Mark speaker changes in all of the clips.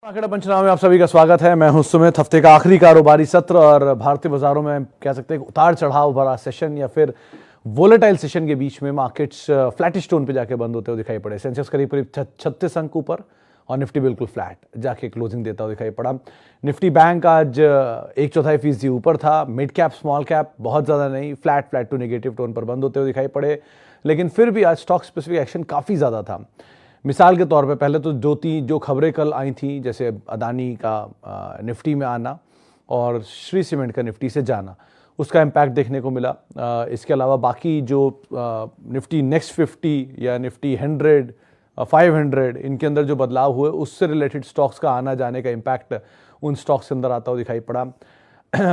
Speaker 1: आंकड़ा पंचनामे में आप सभी का स्वागत है। मैं हूं सुमित। हफ्ते का आखिरी कारोबारी सत्र और भारतीय बाजारों में कह सकते हैं उतार चढ़ाव भरा सेशन या फिर वोलेटाइल सेशन के बीच में मार्केट्स फ्लैटिश टोन पे जाके बंद होते हुए दिखाई पड़े। सेंसेक्स करीब 36 अंक ऊपर और निफ्टी बिल्कुल फ्लैट जाके क्लोजिंग देता हुआ दिखाई पड़ा। निफ्टी बैंक आज 1/4% ऊपर था। मिड कैप स्मॉल कैप बहुत ज़्यादा नहीं, फ्लैट टू नेगेटिव टोन पर बंद होते हुए दिखाई पड़े। लेकिन फिर भी आज स्टॉक स्पेसिफिक एक्शन काफ़ी ज़्यादा था। मिसाल के तौर पे पहले तो जो खबरें कल आई थी, जैसे अदानी का निफ्टी में आना और श्री सीमेंट का निफ्टी से जाना, उसका इम्पैक्ट देखने को मिला। इसके अलावा बाकी जो निफ्टी नेक्स्ट 50 या निफ्टी 100 500 इनके अंदर जो बदलाव हुए उससे रिलेटेड स्टॉक्स का आना जाने का इम्पैक्ट उन स्टॉक्स के अंदर आता हुआ दिखाई पड़ा।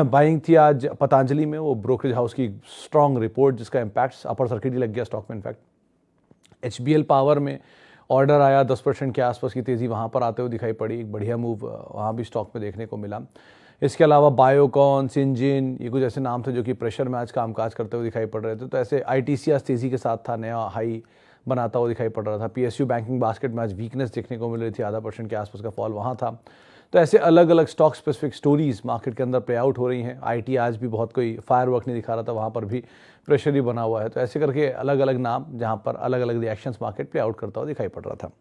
Speaker 1: बाइंग थी आज पतंजलि में, वो ब्रोकरेज हाउस की स्ट्रॉन्ग रिपोर्ट जिसका इम्पैक्ट अपर सर्किट ही लग गया स्टॉक में। इनफैक्ट HBL पावर में ऑर्डर आया, 10% के आसपास की तेज़ी वहाँ पर आते हुए दिखाई पड़ी। एक बढ़िया मूव वहाँ भी स्टॉक में देखने को मिला। इसके अलावा बायोकॉन, सिंजिन, ये कुछ ऐसे नाम थे जो कि प्रेशर में आज कामकाज करते हुए दिखाई पड़ रहे थे। तो ऐसे ITC आज तेज़ी के साथ था, नया हाई बनाता हुआ दिखाई पड़ रहा था। PSU बैंकिंग बास्केट में आज वीकनेस देखने को मिल रही थी, 0.5% के आसपास का फॉल वहाँ था। तो ऐसे अलग अलग स्टॉक स्पेसिफिक स्टोरीज मार्केट के अंदर प्ले आउट हो रही हैं। IT आज भी बहुत कोई फायरवर्क नहीं दिखा रहा था, वहाँ पर भी प्रेशर ही बना हुआ है। तो ऐसे करके अलग अलग नाम जहाँ पर अलग अलग रिएक्शंस मार्केट प्ले आउट करता हुआ दिखाई पड़ रहा था।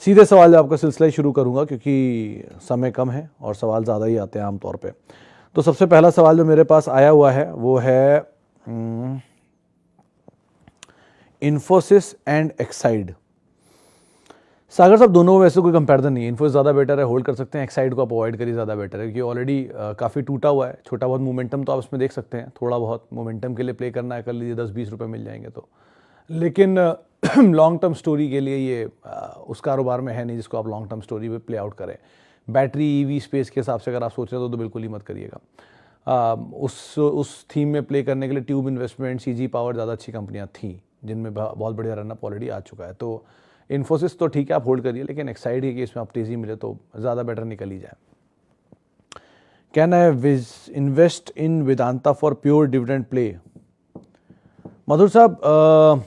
Speaker 1: सीधे सवाल आपका सिलसिला ही शुरू करूँगा क्योंकि समय कम है और सवाल ज़्यादा ही आते हैं आमतौर पर। तो सबसे पहला सवाल जो मेरे पास आया हुआ है वो है इन्फोसिस एंड एक्साइड। सागर साहब, दोनों में वैसे कोई कंपैरिजन नहीं है। इन्फोसिस ज़्यादा बेटर है, होल्ड कर सकते हैं। एक्साइड को आप अवॉइड करिए, ज़्यादा बेटर है क्योंकि ऑलरेडी काफ़ी टूटा हुआ है। छोटा बहुत मोमेंटम तो आप उसमें देख सकते हैं, थोड़ा बहुत मोमेंटम के लिए प्ले करना है, कर लीजिए, 10-20 रुपये मिल जाएंगे तो। लेकिन लॉन्ग टर्म स्टोरी के लिए ये उस कारोबार में है नहीं जिसको आप लॉन्ग टर्म स्टोरी पे प्ले आउट करें। बैटरी EV स्पेस के हिसाब से अगर आप सोच रहे हो तो बिल्कुल ही मत करिएगा। उस थीम में प्ले करने के लिए ट्यूब इन्वेस्टमेंट, CG पावर ज़्यादा अच्छी कंपनियाँ थी जिनमें बहुत बढ़िया रनअप ऑलरेडी आ चुका है। तो इन्फोसिस तो ठीक है, आप होल्ड करिए, लेकिन एक्साइड के केस में आप तेज़ी मिले तो ज़्यादा बेटर निकल ही जाए। Can I invest in Vedanta for pure dividend play? Madhur साहब,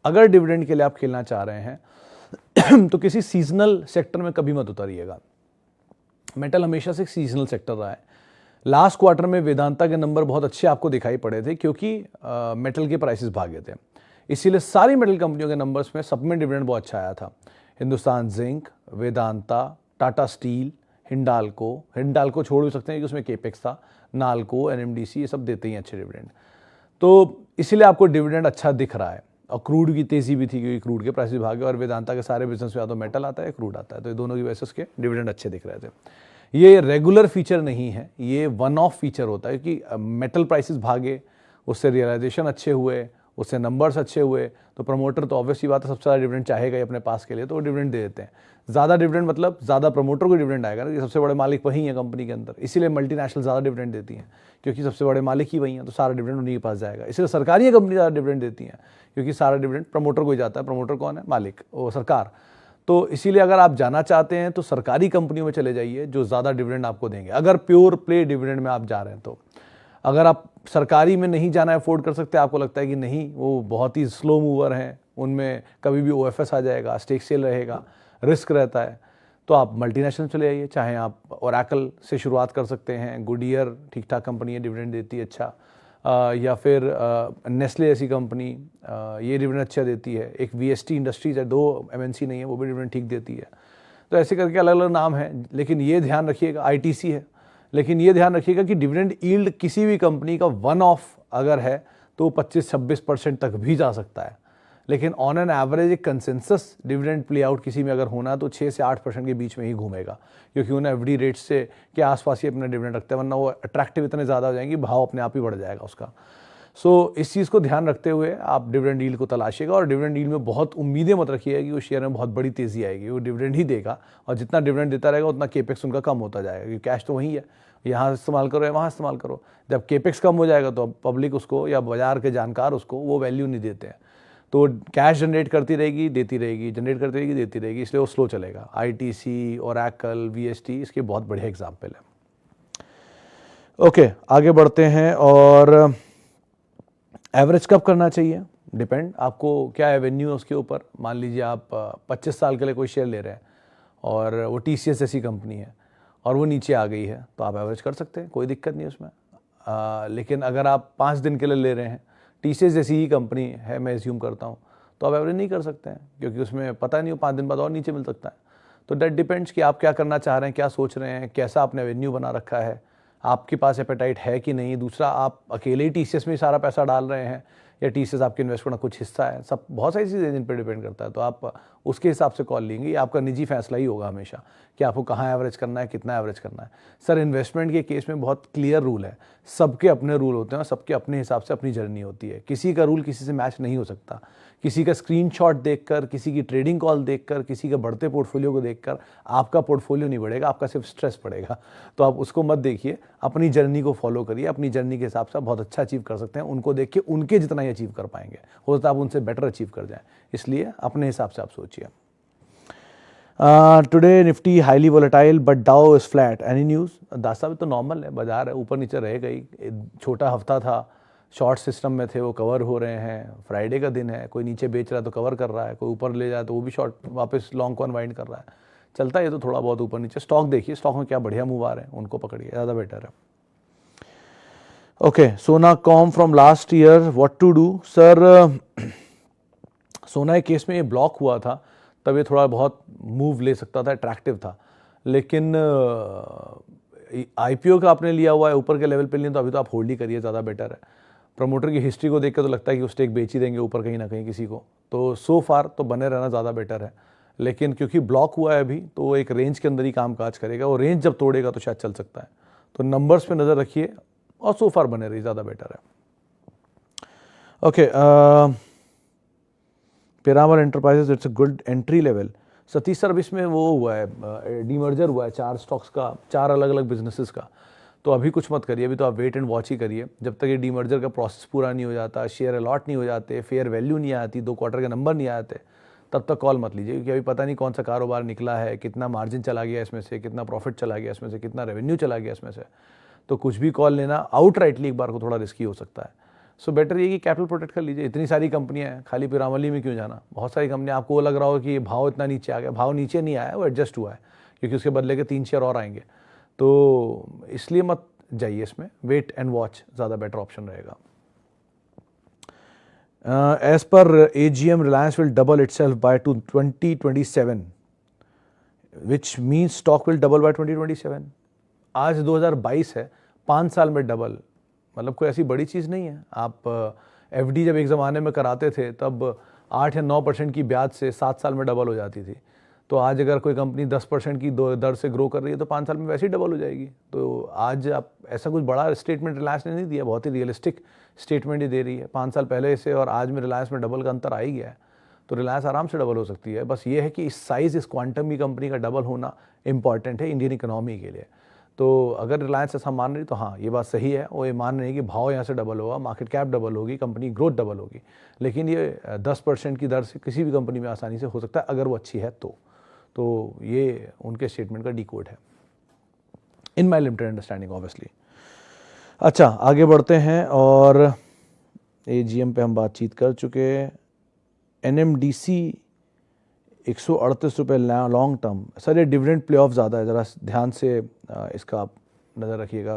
Speaker 1: अगर डिविडेंड के लिए आप खेलना चाह रहे हैं तो किसी सीजनल सेक्टर में कभी मत उतरिएगा। मेटल हमेशा से एक सीजनल सेक्टर रहा है। लास्ट क्वार्टर में वेदांता के नंबर बहुत अच्छे आपको दिखाई पड़े थे क्योंकि मेटल के प्राइसेस भागे थे, इसीलिए सारी मेटल कंपनियों के नंबर्स में सब में डिविडेंड बहुत अच्छा आया था। हिंदुस्तान जिंक, वेदांता, टाटा स्टील, हिंडाल्को छोड़ भी सकते हैं क्योंकि उसमें केपेक्स था, नाल्को, NMDC, ये सब देते ही अच्छे डिविडेंड। तो इसीलिए आपको डिविडेंड अच्छा दिख रहा है। और क्रूड की तेज़ी भी थी क्योंकि क्रूड के प्राइसेस भागे और वेदांता के सारे बिजनेस में या तो मेटल आता है, क्रूड आता है, तो ये दोनों की वजह से उसके डिविडेंड अच्छे दिख रहे थे। ये रेगुलर फीचर नहीं है, ये वन ऑफ फीचर होता है कि मेटल प्राइसेस भागे, उससे रियलाइजेशन अच्छे हुए, उससे नंबर्स अच्छे हुए, तो प्रमोटर तो ऑब्वियसली बात है सबसे ज़्यादा डिविडेंड चाहेगा ही अपने पास के लिए, तो वो डिविडेंड दे देते हैं। ज़्यादा डिविडेंड मतलब ज़्यादा प्रमोटर को डिविडेंड आएगा ना, कि सबसे बड़े मालिक वही है कंपनी के अंदर, इसीलिए मल्टीनेशनल ज़्यादा डिविडेंड देती हैं क्योंकि सबसे बड़े मालिक ही वही हैं, तो सारा डिविडेंड उन्हीं के पास जाएगा। इसलिए सरकारी कंपनी ज़्यादा डिविडेंड देती हैं क्योंकि सारा डिविडेंड प्रमोटर को ही जाता है। प्रमोटर कौन है? मालिक, वो सरकार। तो इसीलिए अगर आप जाना चाहते हैं तो सरकारी कंपनियों में चले जाइए जो ज़्यादा डिविडेंड आपको देंगे, अगर प्योर प्ले डिविडेंड में आप जा रहे हैं तो। अगर आप सरकारी में नहीं जाना अफोर्ड कर सकते, आपको लगता है कि नहीं वो बहुत ही स्लो मूवर हैं, उनमें कभी भी OFS आ जाएगा, स्टेक सेल रहेगा, रिस्क रहता है, तो आप मल्टीनेशनल चले जाइए। चाहे आप ओरेकल से शुरुआत कर सकते हैं, गुडियर ठीक ठाक कंपनी है, डिविडेंड देती है अच्छा, या फिर नेस्ले ऐसी कंपनी, ये डिविडेंड अच्छा देती है। एक VST इंडस्ट्रीज है, 2 MNC नहीं है, वो भी डिविडेंड ठीक देती है। तो ऐसे करके अलग अलग नाम हैं, लेकिन ये ध्यान रखिएगा, ITC है, लेकिन ये ध्यान रखिएगा कि डिविडेंड यील्ड किसी भी कंपनी का वन ऑफ अगर है तो 25-26% तक भी जा सकता है, लेकिन ऑन एन एवरेज एक कंसेंसस डिविडेंड प्ले आउट किसी में अगर होना तो 6 से 8% के बीच में ही घूमेगा, क्योंकि उन्हें FD रेट से के आसपास ही अपना डिविडेंड रखते हैं, वरना वो अट्रैक्टिव इतने ज़्यादा हो जाएंगे, भाव अपने आप ही बढ़ जाएगा उसका। सो इस चीज़ को ध्यान रखते हुए आप डिविडेंड यील्ड को तलाशिएगा, और डिविडेंड यील्ड में बहुत उम्मीदें मत रखिएगा कि वो शेयर में बहुत बड़ी तेज़ी आएगी। वो डिविडेंड ही देगा, और जितना डिविडेंड देता रहेगा उतना केपेक्स उनका कम होता जाएगा, क्योंकि कैश तो वही है, यहाँ इस्तेमाल करो या वहाँ इस्तेमाल करो। जब केपेक्स कम हो जाएगा तो पब्लिक उसको या बाजार के जानकार उसको वो वैल्यू नहीं देते हैं, तो कैश जनरेट करती रहेगी, देती रहेगी, जनरेट करती रहेगी, देती रहेगी, इसलिए वो स्लो चलेगा। ITC, ओरेकल, VST इसके बहुत बढ़िया एग्जाम्पल है। ओके, आगे बढ़ते हैं। और एवरेज कब करना चाहिए? डिपेंड, आपको क्या एवेन्यू है उसके ऊपर। मान लीजिए आप 25 साल के लिए कोई शेयर ले रहे हैं और वो TCS जैसी कंपनी है और वो नीचे आ गई है, तो आप एवरेज कर सकते हैं, कोई दिक्कत नहीं उसमें। लेकिन अगर आप 5 दिन के लिए ले रहे हैं, TCS जैसी ही कंपनी है मैं एज्यूम करता हूँ, तो आप एवरेज नहीं कर सकते हैं, क्योंकि उसमें पता नहीं हो 5 दिन बाद और नीचे मिल सकता है। तो दैट डिपेंड्स कि आप क्या करना चाह रहे हैं, क्या सोच रहे हैं, कैसा आपने वेन्यू बना रखा है, आपके पास एपेटाइट है कि नहीं। दूसरा, आप अकेले ही TCS में सारा पैसा डाल रहे हैं या TCS आपके इन्वेस्टमेंट का कुछ हिस्सा है, सब बहुत सारी चीज़ें जिन पर डिपेंड करता है। तो आप उसके हिसाब से कॉल लेंगे, ये आपका निजी फैसला ही होगा हमेशा कि आपको कहाँ एवरेज करना है, कितना एवरेज करना है। सर, इन्वेस्टमेंट के केस में बहुत क्लियर रूल है, सबके अपने रूल होते हैं और सबके अपने हिसाब से अपनी जर्नी होती है। किसी का रूल किसी से मैच नहीं हो सकता। किसी का स्क्रीनशॉट देखकर, किसी की ट्रेडिंग कॉल देखकर, किसी के बढ़ते पोर्टफोलियो को देखकर आपका पोर्टफोलियो नहीं बढ़ेगा, आपका सिर्फ स्ट्रेस बढ़ेगा। तो आप उसको मत देखिए, अपनी जर्नी को फॉलो करिए। अपनी जर्नी के हिसाब से आप बहुत अच्छा अचीव कर सकते हैं। उनको देख के उनके जितना ही अचीव कर पाएंगे, हो सकता है आप उनसे बेटर अचीव कर जाएं। इसलिए अपने हिसाब से आप सोचिए। Today Nifty highly volatile but डाउ इज फ्लैट, एनी न्यूज़? दास साहब, तो नॉर्मल है, बाजार है, ऊपर नीचे रहेगा ही। छोटा हफ्ता था, शॉर्ट सिस्टम में थे, वो कवर हो रहे हैं। फ्राइडे का दिन है, कोई नीचे बेच रहा है तो कवर कर रहा है, कोई ऊपर ले जाए तो वो भी शॉर्ट वापस लॉन्ग को अनवाइंड कर रहा है। चलता है ये तो थोड़ा बहुत ऊपर नीचे। स्टॉक देखिए, स्टॉक में क्या बढ़िया मूव आ रहे हैं, उनको पकड़िए, ज़्यादा बेटर है। Okay, Sona com from last year, what to do? Sir, Sona के केस में ये ब्लॉक हुआ था, तब ये थोड़ा बहुत मूव ले सकता था, अट्रैक्टिव था। लेकिन IPO का आपने लिया हुआ है, ऊपर के लेवल पे लिया, तो अभी तो आप होल्ड ही करिए, ज़्यादा बेटर है। प्रमोटर की हिस्ट्री को देख के तो लगता है कि वो स्टेक बेच ही देंगे ऊपर कहीं ना कहीं किसी को, तो सो फार तो बने रहना ज़्यादा बेटर है। लेकिन क्योंकि ब्लॉक हुआ है अभी, तो वो एक रेंज के अंदर ही काम काज करेगा, वो रेंज जब तोड़ेगा तो शायद चल सकता है। तो नंबर्स पे नज़र रखिए और सो फार बने रहिए, ज़्यादा बेटर है। Okay, Piramal enterprises, it's a good entry level. Satish sir, इसमें वो हुआ है, डीमर्जर हुआ है 4 स्टॉक्स का, 4 अलग अलग बिजनेसेस का। तो अभी कुछ मत करिए, अभी तो आप वेट एंड वॉच ही करिए। जब तक ये डीमर्जर का प्रोसेस पूरा नहीं हो जाता, शेयर अलॉट नहीं हो जाते, फेयर वैल्यू नहीं आती, 2 क्वार्टर के नंबर नहीं आते, तब तक कॉल मत लीजिए, क्योंकि अभी पता नहीं कौन सा कारोबार निकला है, कितना मार्जिन चला गया इसमें से, कितना प्रॉफिट चला गया इसमें से, कितना रेवेन्यू चला गया इसमें से। तो कुछ भी कॉल लेना आउटराइटली एक बार को थोड़ा रिस्की हो सकता है। सो बेटर ये कि कैपिटल प्रोटेक्ट कर लीजिए। इतनी सारी कंपनियां हैं, खाली पिरामली में क्यों जाना? बहुत सारी कंपनियां, आपको वो लग रहा हो कि भाव इतना नीचे आ गया, भाव नीचे नहीं आया, वो एडजस्ट हुआ है, क्योंकि उसके बदले के 3 शेयर और आएंगे। तो इसलिए मत जाइए इसमें, वेट एंड वॉच ज़्यादा बेटर ऑप्शन रहेगा। एज पर AGM, Reliance will double itself by 2027, which means stock will double by 2027। आज 2022 है, 5 साल में डबल, मतलब कोई ऐसी बड़ी चीज़ नहीं है। आप FD जब एक ज़माने में कराते थे, तब 8 या 9% की ब्याज से 7 साल में डबल हो जाती थी। तो आज अगर कोई कंपनी 10% की दर से ग्रो कर रही है, तो 5 साल में वैसे ही डबल हो जाएगी। तो आज आप ऐसा कुछ बड़ा स्टेटमेंट रिलायंस ने नहीं दिया, बहुत ही रियलिस्टिक स्टेटमेंट ही दे रही है। 5 साल पहले से और आज में रिलायंस में डबल का अंतर आ ही गया है, तो रिलायंस आराम से डबल हो सकती है। बस ये है कि इस साइज़, इस क्वांटम की कंपनी का डबल होना इंपॉर्टेंट है इंडियन इकोनॉमी के लिए। तो अगर रिलायंस ऐसा मान रही, तो हाँ, ये बात सही है, वो ये मान रही है कि भाव यहाँ से डबल होगा, मार्केट कैप डबल होगी, कंपनी ग्रोथ डबल होगी। लेकिन ये 10% की दर से किसी भी कंपनी में आसानी से हो सकता है, अगर वो अच्छी है तो ये उनके स्टेटमेंट का डिकोड है, इन माई लिमिटेड अंडरस्टैंडिंग ऑब्वियसली। अच्छा, आगे बढ़ते हैं, और AGM पे हम बातचीत कर चुके। NMDC 138 रुपये लॉन्ग टर्म। सर, ये डिविडेंड प्ले ऑफ ज़्यादा है, ज़रा ध्यान से इसका आप नज़र रखिएगा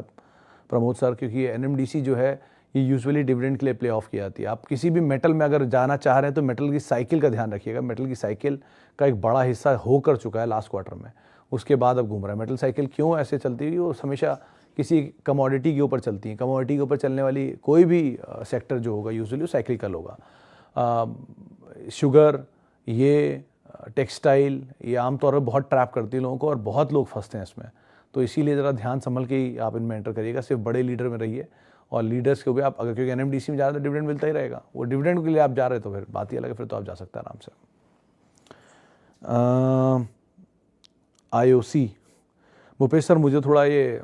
Speaker 1: प्रमोद सर, क्योंकि NMDC जो है ये यूजुअली डिविडेंड के लिए प्ले ऑफ की जाती है। आप किसी भी मेटल में अगर जाना चाह रहे हैं तो मेटल की साइकिल का ध्यान रखिएगा। मेटल की साइकिल का एक बड़ा हिस्सा हो कर चुका है लास्ट क्वार्टर में, उसके बाद अब घूम रहा है। मेटल साइकिल क्यों ऐसे चलती है? वो हमेशा किसी कमोडिटी के ऊपर चलती है। कमोडिटी के ऊपर चलने वाली कोई भी सेक्टर जो होगा यूजुअली वो साइक्लिकल होगा। शुगर, ये टेक्सटाइल, ये आमतौर पर बहुत ट्रैप करती है लोगों को, और बहुत लोग फंसते हैं इसमें। तो इसीलिए ज़रा ध्यान संभल के ही आप इनमें एंटर करिएगा। सिर्फ बड़े लीडर में रहिए, और लीडर्स के भी आप अगर, क्योंकि NMDC में जा रहे तो डिविडेंड मिलता ही रहेगा, वो डिविडेंड के लिए आप जा रहे तो फिर बात ही अलग है, फिर तो आप जा सकते हैं आराम से। IOC, भूपेश सर, मुझे थोड़ा ये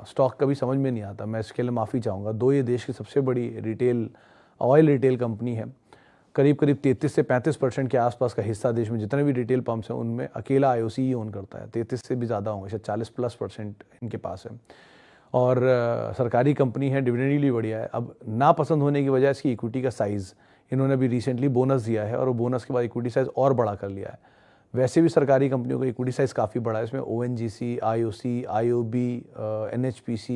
Speaker 1: स्टॉक कभी समझ में नहीं आता, मैं इसके लिए माफ़ी चाहूँगा। 2 ये देश की सबसे बड़ी रिटेल ऑयल रिटेल कंपनी है, करीब 33 से 35% के आसपास का हिस्सा देश में जितने भी रिटेल पंप्स हैं उनमें अकेला IOC ही ओन करता है। 33 से भी ज़्यादा होंगे, शायद 40+% इनके पास है, और सरकारी कंपनी है, डिविडेंड यील्ड बढ़िया है। अब ना पसंद होने की वजह इसकी इक्विटी का साइज़, इन्होंने भी रिसेंटली बोनस दिया है, और वो बोनस के बाद इक्विटी साइज़ और बड़ा कर लिया है। वैसे भी सरकारी कंपनियों का इक्विटी साइज़ काफ़ी बड़ा है, इसमें ONGC, IOC, IOB, NHPC,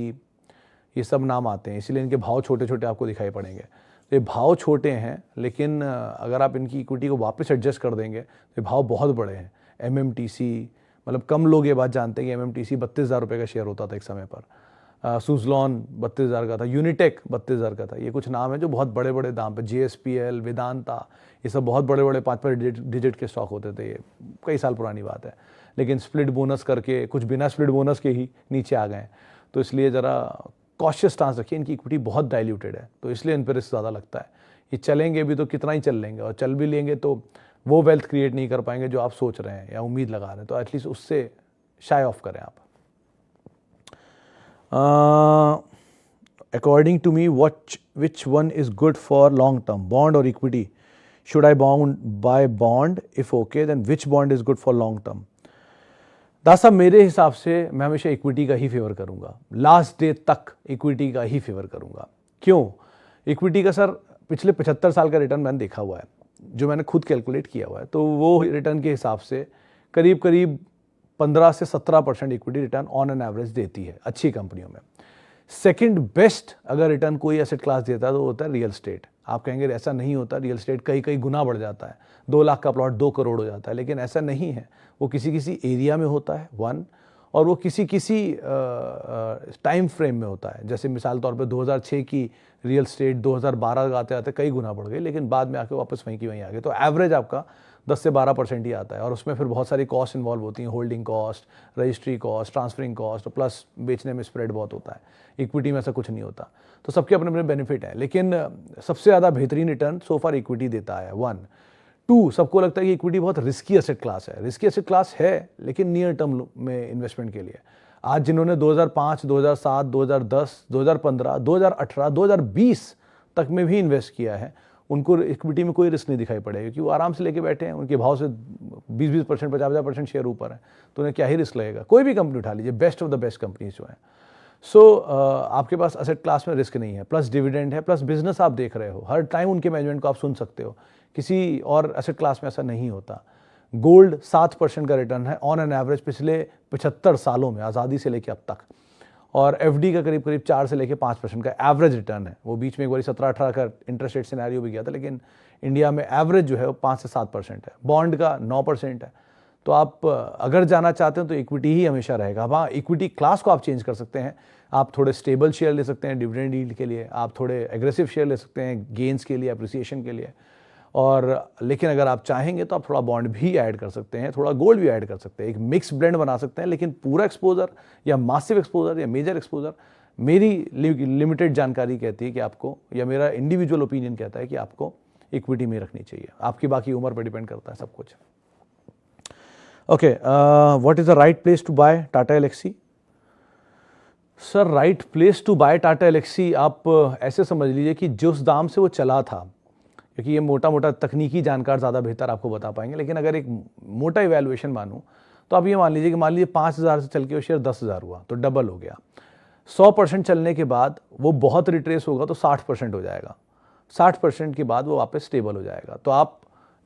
Speaker 1: ये सब नाम आते हैं, इसीलिए इनके भाव छोटे छोटे आपको दिखाई पड़ेंगे। तो ये भाव छोटे हैं, लेकिन अगर आप इनकी इक्विटी को वापस एडजस्ट कर देंगे तो ये भाव बहुत बड़े हैं। MMTC, मतलब कम लोग ये बात जानते हैं कि MMTC 32,000 रुपये का शेयर होता था एक समय पर। सुजलॉन 32,000 का था, यूनिटेक 32,000 का था। ये कुछ नाम है जो बहुत बड़े बड़े दाम पे, JSPL, वेदांता, ये सब बहुत बड़े बड़े 5-5 डिजिट के स्टॉक होते थे। ये कई साल पुरानी बात है, लेकिन स्प्लिट बोनस करके कुछ बिना स्प्लिट बोनस के ही नीचे आ गए। तो इसलिए ज़रा कॉशियस स्टांस रखिए, इनकी इक्विटी बहुत डाइल्यूटेड है, तो इसलिए इन पर रिस्क ज़्यादा लगता है। ये चलेंगे भी तो कितना ही चल लेंगे, और चल भी लेंगे तो वो वेल्थ क्रिएट नहीं कर पाएंगे जो आप सोच रहे हैं या उम्मीद लगा रहे हैं। तो एटलीस्ट उससे शाय ऑफ करें आप। According to me, which one is good for long term, bond or equity? Should I buy bond? If okay, then which bond is good for long term? दास साहब, मेरे हिसाब से मैं हमेशा इक्विटी का ही फेवर करूंगा, लास्ट डे तक equity का ही फेवर करूंगा। क्यों? इक्विटी का सर पिछले 75 साल का रिटर्न मैंने देखा हुआ है, जो मैंने खुद कैलकुलेट किया हुआ है। तो वो रिटर्न के हिसाब से करीब करीब 15 से 17% equity return on an average देती है अच्छी कंपनियों में। सेकंड बेस्ट अगर रिटर्न कोई एसेट क्लास देता है तो होता है रियल एस्टेट। आप कहेंगे ऐसा नहीं होता, रियल एस्टेट कई गुना बढ़ जाता है, 2 लाख का प्लॉट 2 करोड़ हो जाता है, लेकिन ऐसा नहीं है। वो किसी किसी एरिया में होता है, वन, और वो किसी किसी टाइम फ्रेम में होता है। जैसे मिसाल तौर पे 2006 की रियल एस्टेट 2012 आते आते कई गुना बढ़ गई, लेकिन बाद में आके वापस वहीं की वहीं आ गए। तो एवरेज आपका 10 से 12% ही आता है, और उसमें फिर बहुत सारी कॉस्ट इन्वॉल्व होती हैं, holding cost, registry cost, transferring cost, plus बेचने में स्प्रेड बहुत होता है। इक्विटी में ऐसा कुछ नहीं होता। तो सबके अपने अपने बेनिफिट है, लेकिन सबसे ज़्यादा बेहतरीन रिटर्न सो फार इक्विटी देता है, 1। 2, सबको लगता है कि इक्विटी बहुत रिस्की एसेट क्लास है। रिस्की एसेट क्लास है, लेकिन नियर टर्म में इन्वेस्टमेंट के लिए। आज जिन्होंने 2005, 2007, 2010, 2015, 2018, 2020 तक में भी इन्वेस्ट किया है, उनको इक्विटी में कोई रिस्क नहीं दिखाई पड़ेगा, क्योंकि वो आराम से लेके बैठे हैं। उनके भाव से 20-20%, 50-50% शेयर ऊपर है, तो उन्हें क्या ही रिस्क लगेगा। कोई भी कंपनी उठा लीजिए, best of the best companies जो हैं। सो आपके पास एसेट क्लास में रिस्क नहीं है, प्लस डिविडेंड है, प्लस बिजनेस आप देख रहे हो, हर टाइम उनके मैनेजमेंट को आप सुन सकते हो। किसी और एसेट क्लास में ऐसा नहीं होता। गोल्ड 7% का रिटर्न है ऑन एन एवरेज पिछले 75 सालों में, आज़ादी से लेके अब तक, और एफडी का करीब करीब 4 से लेके 5% का एवरेज रिटर्न है। वो बीच में एक बार 17-18 का इंटरेस्ट रेट सिनेरियो भी गया था, लेकिन इंडिया में एवरेज जो है वो 5 से 7% है। बॉन्ड का 9% है। तो आप अगर जाना चाहते हैं तो इक्विटी ही हमेशा रहेगा। हाँ, इक्विटी क्लास को आप चेंज कर सकते हैं। आप थोड़े स्टेबल शेयर ले सकते हैं डिविडेंड यील्ड के लिए, आप थोड़े एग्रेसिव शेयर ले सकते हैं गेन्स के लिए, अप्रिसिएशन के लिए, और लेकिन अगर आप चाहेंगे तो आप थोड़ा बॉन्ड भी ऐड कर सकते हैं, थोड़ा गोल्ड भी ऐड कर सकते हैं, एक मिक्स ब्लेंड बना सकते हैं। लेकिन पूरा एक्सपोजर या मासिव एक्सपोजर या मेजर एक्सपोजर, मेरी लिमिटेड जानकारी कहती है कि आपको, या मेरा इंडिविजुअल ओपिनियन कहता है कि आपको इक्विटी में रखनी चाहिए। आपकी बाकी उम्र पर डिपेंड करता है सब कुछ। Okay, what is the right place to buy Tata Elxsi? Sir, right place to buy Tata Elxsi आप ऐसे समझ लीजिए कि जिस दाम से वो चला था, क्योंकि ये मोटा मोटा तकनीकी जानकार ज़्यादा बेहतर आपको बता पाएंगे, लेकिन अगर एक मोटा इवैल्यूएशन मानूं तो आप ये मान लीजिए कि 5,000 से चल के वो शेयर 10,000 हुआ, तो डबल हो गया। 100% चलने के बाद वो बहुत रिट्रेस होगा तो 60% हो जाएगा, 60% के बाद वो वापस स्टेबल हो जाएगा। तो आप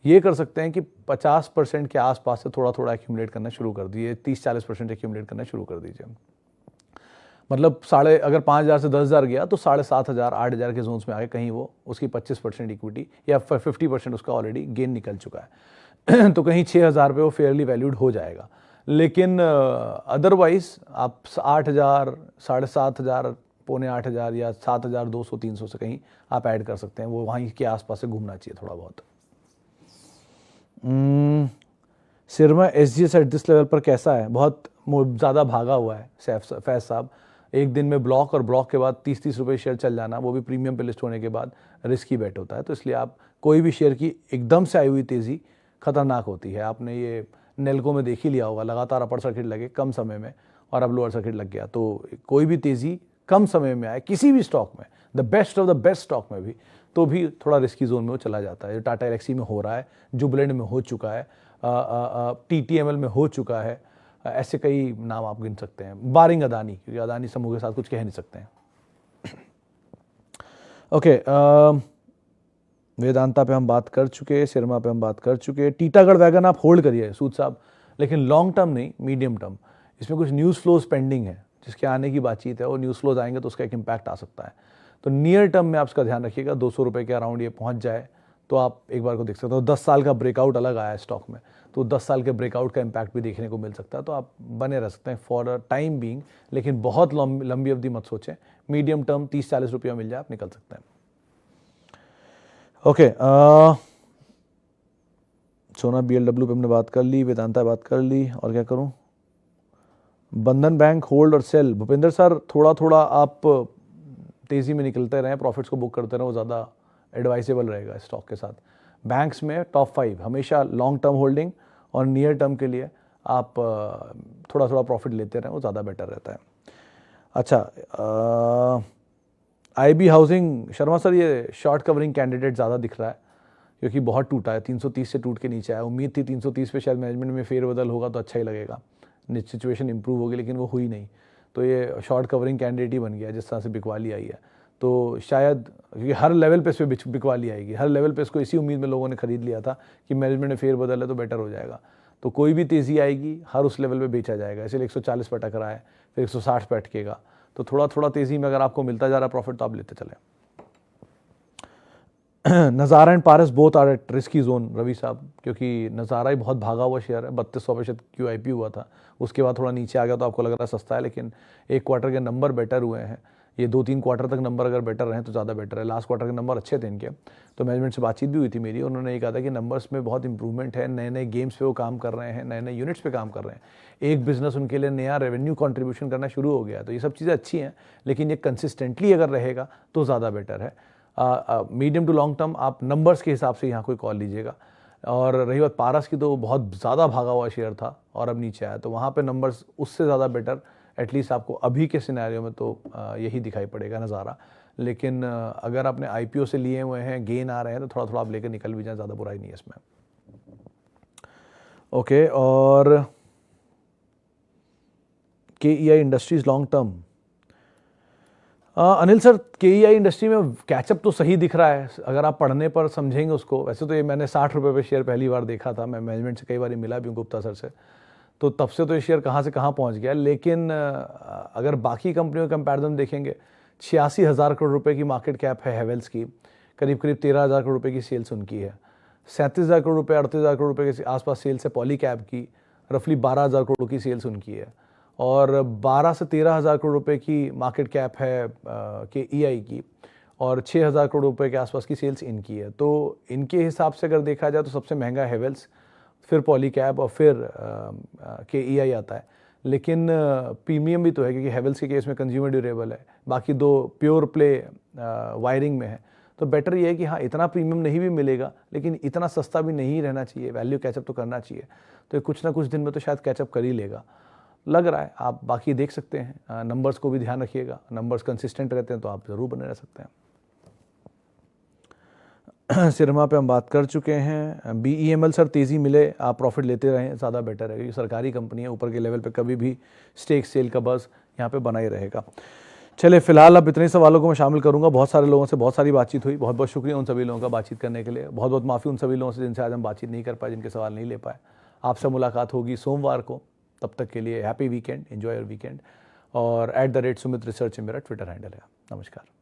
Speaker 1: ये कर सकते हैं कि 50% के आसपास से थोड़ा थोड़ा एक्यूमुलेट करना शुरू कर दीजिए, 30-40% एक्यूमुलेट करना शुरू कर दीजिए। मतलब अगर 5,000 से 10,000 गया तो 7,500, 8,000 के जोन्स में आके कहीं वो उसकी 25% इक्विटी या 50% उसका ऑलरेडी गेन निकल चुका है तो कहीं 6,000 पे वो फेयरली वैल्यूड हो जाएगा। लेकिन अदरवाइज आप 8,000, 7,500, 7,800 या 7,200, 300 से कहीं आप ऐड कर सकते हैं। वो वहीं के आसपास से घूमना चाहिए थोड़ा बहुत। सिरमा SGS एट दिस लेवल पर कैसा है? बहुत ज़्यादा भागा हुआ है फैज साहब। एक दिन में ब्लॉक, और ब्लॉक के बाद 30-30 रुपये शेयर चल जाना, वो भी प्रीमियम पे लिस्ट होने के बाद, रिस्की बेट होता है। तो इसलिए आप कोई भी शेयर की एकदम से आई हुई तेज़ी खतरनाक होती है। आपने ये नेल्को में देख ही लिया होगा, लगातार अपर सर्किट लगे कम समय में और अब लोअर सर्किट लग गया। तो कोई भी तेज़ी कम समय में आए किसी भी स्टॉक में, the best of the best stock में भी, तो भी थोड़ा रिस्की जोन में वो चला जाता है। जो टाटा एलेक्सी में हो रहा है, जुबलेंट में हो चुका है, TTML में हो चुका है, ऐसे कई नाम आप गिन सकते हैं, बारिंग अदानी, क्योंकि अदानी समूह के साथ कुछ कह नहीं सकते हैं। ओके, वेदांता पे हम बात कर चुके, सिरमा पे हम बात कर चुके। टीटागढ़ वैगन आप होल्ड करिए सूद साहब, लेकिन लॉन्ग टर्म नहीं, मीडियम टर्म। इसमें कुछ न्यूज़ फ्लोज पेंडिंग है जिसके आने की बातचीत है, वो न्यूज़ फ्लोज आएंगे तो उसका एक इम्पैक्ट आ सकता है। तो नियर टर्म में आप उसका ध्यान रखिएगा, 200 रुपये के अराउंड ये पहुंच जाए तो आप एक बार को देख सकते हो। 10 साल का ब्रेकआउट अलग आया है स्टॉक में, तो 10 साल के ब्रेकआउट का इम्पैक्ट भी देखने को मिल सकता है। तो आप बने रह सकते हैं फॉर अ टाइम बीइंग, लेकिन बहुत लंबी अवधि मत सोचें। मीडियम टर्म 30-40 रुपया मिल जाए आप निकल सकते हैं। ओके, सोना BLW पे हमने बात कर ली, वेदांता बात कर ली, और क्या करूं? बंधन बैंक होल्ड और सेल। भूपेंद्र सर, थोड़ा थोड़ा आप तेज़ी में निकलते रहें, प्रॉफिट्स को बुक करते रहें, वो ज़्यादा एडवाइजेबल रहेगा स्टॉक के साथ। बैंक्स में टॉप 5 हमेशा लॉन्ग टर्म होल्डिंग, और नियर टर्म के लिए आप थोड़ा थोड़ा प्रॉफिट लेते रहें, वो ज़्यादा बेटर रहता है। अच्छा, IB हाउसिंग, शर्मा सर ये शॉर्ट कवरिंग कैंडिडेट ज़्यादा दिख रहा है क्योंकि बहुत टूटा है, 330 से टूट के नीचे आया। उम्मीद थी 330 पे शायद मैनेजमेंट में फेरबदल होगा तो अच्छा ही लगेगा, सिचुएशन इंप्रूव होगी, लेकिन वो हुई नहीं। तो ये शॉर्ट कवरिंग कैंडिडेट ही बन गया जिस तरह से बिकवाली आई है। तो शायद क्योंकि हर लेवल पे इस पर बिकवाली आएगी, हर लेवल पे इसको इसी उम्मीद में लोगों ने खरीद लिया था कि मैनेजमेंट में फेरबदल है तो बेटर हो जाएगा। तो कोई भी तेज़ी आएगी हर उस लेवल पे बेचा जाएगा, इसलिए 140 पे अटक रहा है, फिर 160 पे अटकेगा। तो थोड़ा थोड़ा तेज़ी में अगर आपको मिलता जा रहा प्रॉफिट तो आप लेते चले। Nazara and Paras both are at risky zone Ravi साहब, क्योंकि नज़ारा ही बहुत भागा हुआ शेयर है, 3200% QIP हुआ था, उसके बाद थोड़ा नीचे आ गया तो आपको लग रहा है सस्ता है, लेकिन एक क्वार्टर के नंबर बेटर हुए हैं। ये 2-3 क्वार्टर तक नंबर अगर बेटर रहें तो ज़्यादा बेटर है। लास्ट क्वार्टर के नंबर अच्छे थे इनके, तो मैनेजमेंट से बातचीत भी हुई थी मेरी, उन्होंने ये कहा था कि नंबर्स में बहुत इंप्रूवमेंट है, नए नए गेम्स पे वो काम कर रहे हैं, नए नए यूनिट्स पे काम कर रहे हैं, एक बिजनेस उनके लिए नया रेवेन्यू कंट्रीब्यूशन करना शुरू हो गया है। तो ये सब चीज़ें अच्छी हैं, लेकिन ये कंसिस्टेंटली अगर रहेगा तो ज़्यादा बेटर है। मीडियम टू लॉन्ग टर्म आप नंबर्स के हिसाब से यहाँ कोई कॉल लीजिएगा। और रही बात पारस की, तो बहुत ज़्यादा भागा हुआ शेयर था और अब नीचे आया, तो वहाँ पे नंबर्स उससे ज़्यादा बेटर एटलीस्ट आपको अभी के सिनेरियो में तो यही दिखाई पड़ेगा नज़ारा। लेकिन अगर आपने IPO से लिए हुए हैं, गेन आ रहे हैं, तो थोड़ा थोड़ा आप लेकर निकल भी जाए, ज़्यादा बुराई नहीं है इसमें। ओके, और KEI industries long term, Anil sir KEI industry में कैचअप तो सही दिख रहा है अगर आप पढ़ने पर समझेंगे उसको। वैसे तो ये मैंने 60 रुपये पे शेयर पहली बार देखा था, मैं मैनेजमेंट से कई बार मिला भी हूँ गुप्ता सर से, तो तब से तो ये शेयर कहाँ से कहाँ पहुँच गया। लेकिन अगर बाकी कंपनियों का कंपैरिजन देखेंगे, 86,000 करोड़ रुपए की मार्केट कैप है हैवेल्स की, करीब करीब 13,000 करोड़ रुपए की सेल्स उनकी है। 37,000 करोड़ रुपये 38,000 करोड़ रुपए के आसपास सेल्स है पॉली कैब की, रफली 12,000 करोड़ की सेल्स उनकी है, और 12 से 13,000 करोड़ रुपए की मार्केट कैप है KEI की, और 6,000 करोड़ रुपए के आसपास की सेल्स इनकी है। तो इनके हिसाब से अगर देखा जाए तो सबसे महंगा हैवेल्स, फिर पॉली कैब, और फिर KEI आता है। लेकिन प्रीमियम भी तो है क्योंकि हैवेल्स के केस में कंज्यूमर ड्यूरेबल है, बाकी दो प्योर प्ले वायरिंग में है। तो बेटर ये है कि हाँ, इतना प्रीमियम नहीं भी मिलेगा लेकिन इतना सस्ता भी नहीं रहना चाहिए, वैल्यू कैचअप तो करना चाहिए। तो कुछ ना कुछ दिन में तो शायद कैचअप कर ही लेगा, लग रहा है। आप बाकी देख सकते हैं, नंबर्स को भी ध्यान रखिएगा, नंबर्स कंसिस्टेंट रहते हैं तो आप ज़रूर बने रह सकते हैं। सिरमा पे हम बात कर चुके हैं। BEML सर तेज़ी मिले आप प्रॉफिट लेते रहें, ज़्यादा बेटर है क्योंकि सरकारी कंपनी है, ऊपर के लेवल पे कभी भी स्टेक सेल का बस यहाँ पे बना ही रहेगा। चलिए, फिलहाल अब इतने सवालों को मैं शामिल करूंगा। बहुत सारे लोगों से बहुत सारी बातचीत हुई, बहुत बहुत शुक्रिया उन सभी लोगों का बातचीत करने के लिए। बहुत बहुत माफ़ी उन सभी लोगों से जिनसे आज हम बातचीत नहीं कर पाए, जिनके सवाल नहीं ले पाए। आपसे मुलाकात होगी सोमवार को, तब तक के लिए happy weekend, enjoy your weekend. और @Sumit Research मेरा ट्विटर हैंडल है। नमस्कार।